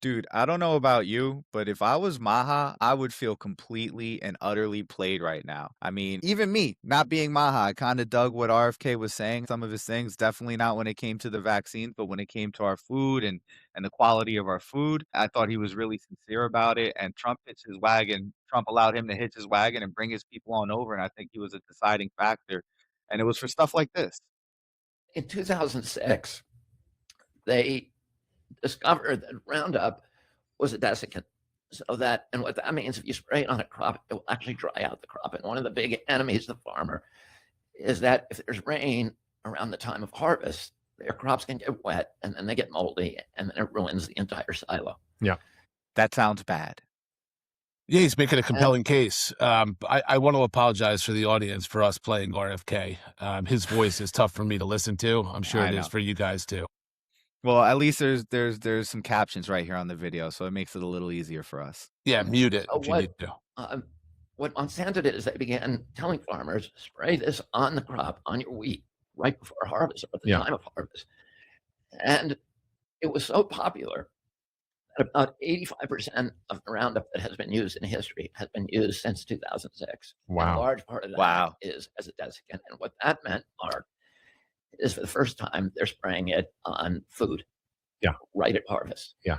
Dude, I don't know about you, but if I was Maha, I would feel completely and utterly played right now. I mean, even me, not being Maha, I kind of dug what RFK was saying. Some of his things, definitely not when it came to the vaccines, but when it came to our food and the quality of our food, I thought he was really sincere about it. And Trump hitched his wagon. Trump allowed him to hitch his wagon and bring his people on over. And I think he was a deciding factor. And it was for stuff like this. In 2006, they discovered that Roundup was a desiccant. So that, and what that means, if you spray it on a crop, it will actually dry out the crop. And one of the big enemies of the farmer is that if there's rain around the time of harvest, their crops can get wet and then they get moldy and then it ruins the entire silo. Yeah. That sounds bad. Yeah, he's making a compelling case. I want to apologize for the audience for us playing RFK. His voice is tough for me to listen to. I'm sure it is for you guys too. Well, at least there's some captions right here on the video, so it makes it a little easier for us. Yeah, mute it if you need to. What Monsanto did is they began telling farmers, spray this on the crop, on your wheat, right before harvest, or at the time of harvest. And it was so popular that about 85% of the Roundup that has been used in history has been used since 2006. Wow. And a large part of that is as a desiccant. And what that meant, Mark, is for the first time they're spraying it on food. Yeah. Right at harvest. Yeah.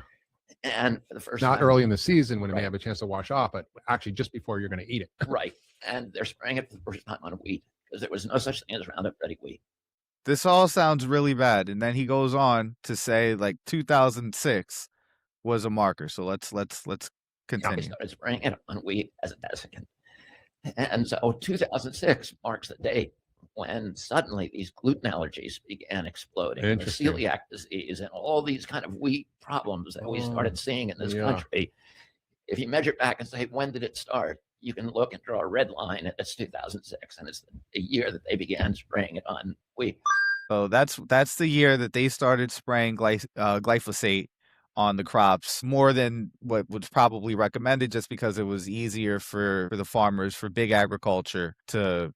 And for the first Not time, early in the season when it may have a chance to wash off, but actually just before you're going to eat it. Right. And they're spraying it for the first time on wheat because there was no such thing as Roundup Ready wheat. This all sounds really bad. And then he goes on to say like 2006 was a marker. So let's continue. They started spraying it on wheat as a desiccant. And so 2006 marks the date when suddenly these gluten allergies began exploding, the celiac disease, and all these kind of wheat problems that we started seeing in this country. If you measure back and say, when did it start? You can look and draw a red line, and it's 2006, and it's the year that they began spraying it on wheat. So that's the year that they started spraying glyphosate on the crops more than what was probably recommended, just because it was easier for the farmers, for big agriculture to,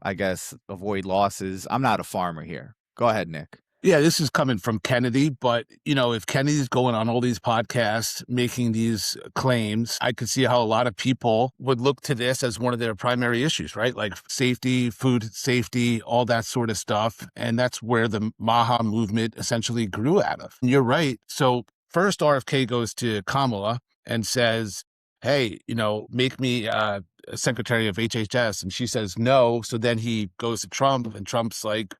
I guess, avoid losses. I'm not a farmer here. Go ahead, Nick. Yeah, this is coming from Kennedy, but, if Kennedy's going on all these podcasts making these claims, I could see how a lot of people would look to this as one of their primary issues, right? Like safety, food safety, all that sort of stuff. And that's where the MAHA movement essentially grew out of. And you're right. So first, RFK goes to Kamala and says, hey, make me Secretary of HHS. And she says no. So then he goes to Trump, and Trump's like,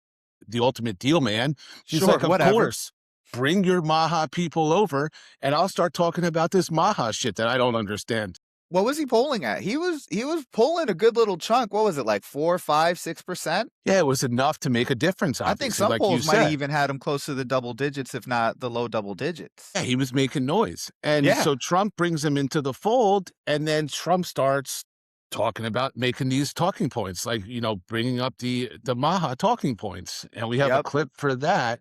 the ultimate deal, man. She's like, of course, bring your MAHA people over, and I'll start talking about this MAHA shit that I don't understand. What was he polling at? He was polling a good little chunk. What was it, like 4, 5, 6%? Yeah, it was enough to make a difference. I think some polls might have even had him close to the double digits, if not the low double digits. Yeah, he was making noise. And so Trump brings him into the fold, and then Trump starts talking about making these talking points, like, bringing up the MAHA talking points. And we have a clip for that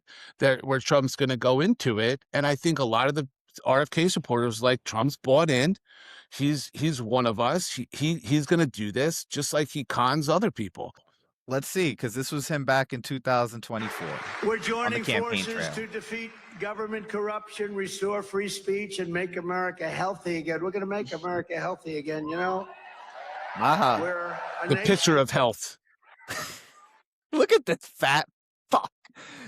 where Trump's going to go into it. And I think a lot of the RFK supporters, like, Trump's bought in. He's one of us. He's going to do this just like he cons other people. Let's see, because this was him back in 2024. We're joining forces to defeat government corruption, restore free speech, and make America healthy again. We're going to make America healthy again, MAHA. The picture of health. Look at this fat fuck.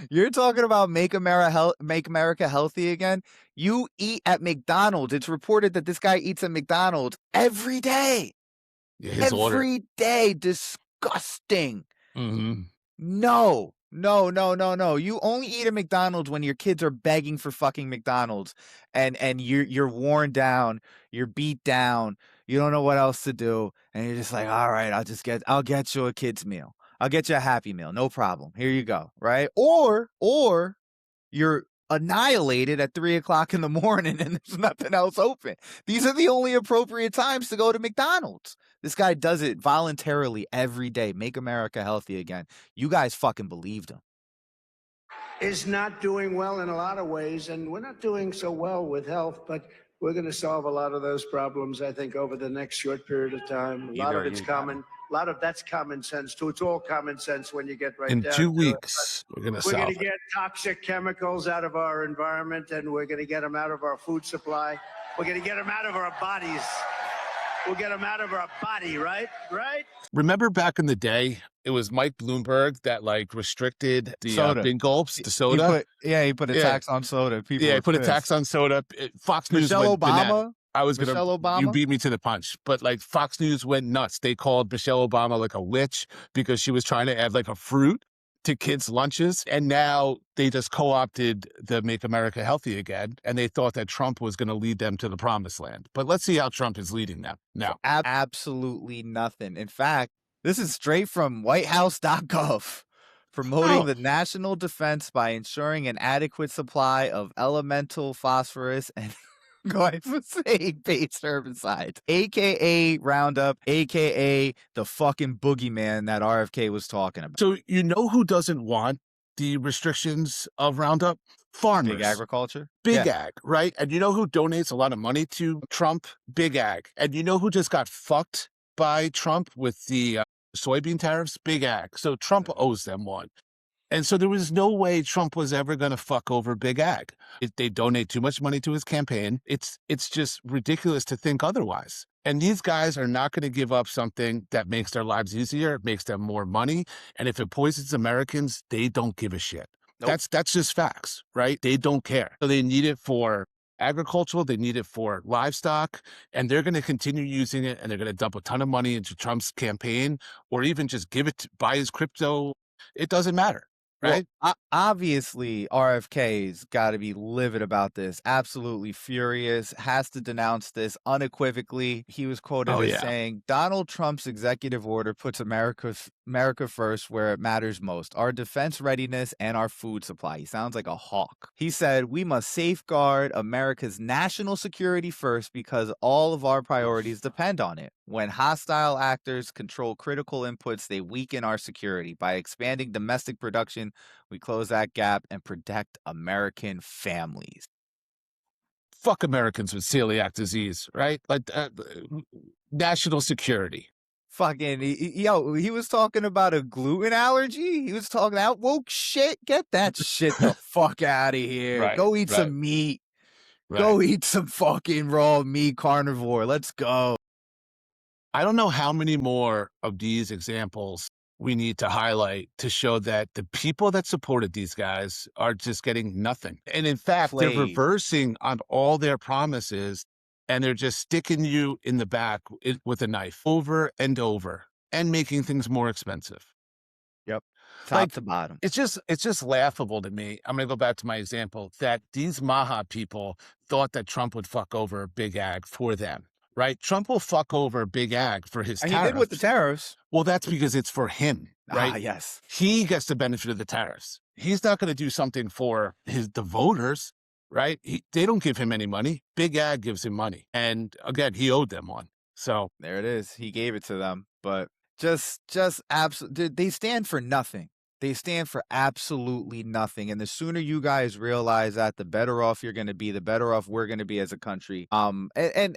You're talking about make America healthy again? You eat at McDonald's. It's reported that this guy eats at McDonald's every day. Yeah, every day. Disgusting. Mm-hmm. No. You only eat at McDonald's when your kids are begging for fucking McDonald's and you're worn down, you're beat down, you don't know what else to do, and you're just like, all right, I'll get you a kid's meal. I'll get you a Happy Meal, no problem. Here you go, right? Or you're annihilated at 3:00 in the morning and there's nothing else open. These are the only appropriate times to go to McDonald's. This guy does it voluntarily every day. Make America healthy again. You guys fucking believed him. Is not doing well in a lot of ways, and we're not doing so well with health, but we're going to solve a lot of those problems, I think, over the next short period of time. A lot of it's coming. A lot of that's common sense too. It's all common sense when you get right In down 2 to it. weeks, we're going to We're going solve to it. get toxic chemicals out of our environment, and we're going to get them out of our food supply. We're going to get them out of our bodies. We'll get them out of our body, right? Right? Remember back in the day, it was Mike Bloomberg that like restricted the Soda. big gulps, the He soda. put a Yeah. tax on soda. People Yeah, were he put a pissed. tax on soda. Fox News Michelle went banana. Obama. I was Michelle gonna. You Obama? beat me to the punch, but like Fox News went nuts. They called Michelle Obama like a witch because she was trying to add like a fruit to kids' lunches, and now they just co-opted the "Make America Healthy Again," and they thought that Trump was going to lead them to the promised land. But let's see how Trump is leading them now. Absolutely nothing. In fact, this is straight from WhiteHouse.gov. Promoting the national defense by ensuring an adequate supply of elemental phosphorus and glyphosate-based herbicides, aka Roundup, aka the fucking boogeyman that RFK was talking about. So you know who doesn't want the restrictions of Roundup? Farmers. Big agriculture? Big ag, right? And you know who donates a lot of money to Trump? Big ag. And you know who just got fucked by Trump with the soybean tariffs? Big ag. So Trump owes them one. And so there was no way Trump was ever going to fuck over big ag. They donate too much money to his campaign. It's just ridiculous to think otherwise. And these guys are not going to give up something that makes their lives easier, makes them more money. And if it poisons Americans, they don't give a shit. Nope. That's just facts, right? They don't care. So they need it for agricultural, they need it for livestock, and they're going to continue using it, and they're going to dump a ton of money into Trump's campaign, or even just give it, buy his crypto. It doesn't matter. Right. Well, obviously, RFK's got to be livid about this. Absolutely furious. Has to denounce this unequivocally. He was quoted as saying, "Donald Trump's executive order puts America first where it matters most, our defense readiness and our food supply." He sounds like a hawk. He said, "We must safeguard America's national security first because all of our priorities depend on it. When hostile actors control critical inputs, they weaken our security. By expanding domestic production, we close that gap and protect American families." Fuck Americans with celiac disease, right? Like national security. Fucking, he was talking about a gluten allergy. He was talking that woke shit. Get that shit the fuck out of here. Right, Go eat some meat. Go eat some fucking raw meat, carnivore. Let's go. I don't know how many more of these examples we need to highlight to show that the people that supported these guys are just getting nothing. And in fact, they're reversing on all their promises, and they're just sticking you in the back with a knife over and over and making things more expensive. Yep. Top to bottom. It's just laughable to me. I'm going to go back to my example that these MAHA people thought that Trump would fuck over big ag for them. Right? Trump will fuck over big ag for his tariffs. He did with the tariffs. Well, that's because it's for him, right? Yes. He gets the benefit of the tariffs. He's not going to do something for the voters, right? They don't give him any money. Big ag gives him money. And again, he owed them one. So there it is. He gave it to them. But just absolutely, they stand for nothing. They stand for absolutely nothing. And the sooner you guys realize that, the better off you're going to be, the better off we're going to be as a country. And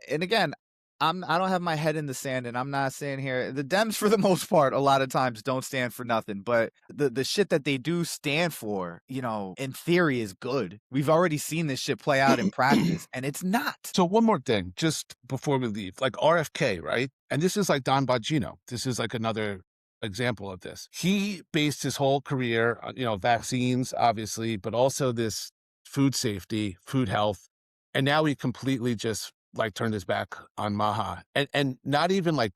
again, I don't have my head in the sand, and I'm not saying here the Dems for the most part a lot of times don't stand for nothing, but the shit that they do stand for, in theory is good. We've already seen this shit play out in practice, and it's not. So one more thing, just before we leave, like RFK, right? And this is like Don Bongino. This is like another example of this. He based his whole career on, vaccines, obviously, but also this food safety, food health, and now he completely just like turned his back on MAHA, and not even like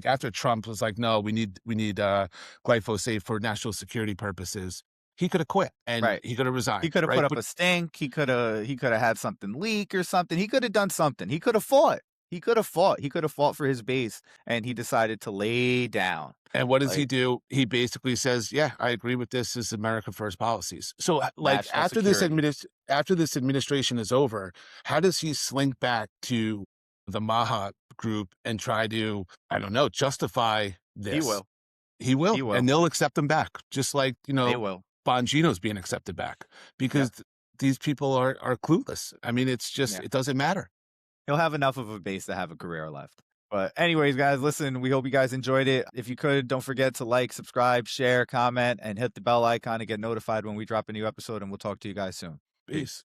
after Trump was like, no, we need glyphosate for national security purposes. He could have quit and he could have resigned. He could have put up a stink. He could have had something leak or something. He could have done something. He could have fought. He could have fought for his base, and he decided to lay down. And what does he do? He basically says, yeah, I agree with this. This is America First policies. So like after this administration is over, how does he slink back to the MAHA group and try to, I don't know, justify this? He will. And they'll accept him back. Just like, they will. Bongino's being accepted back because these people are clueless. I mean, it's just, it doesn't matter. He'll have enough of a base to have a career left. But anyways, guys, listen, we hope you guys enjoyed it. If you could, don't forget to like, subscribe, share, comment, and hit the bell icon to get notified when we drop a new episode. And we'll talk to you guys soon. Peace.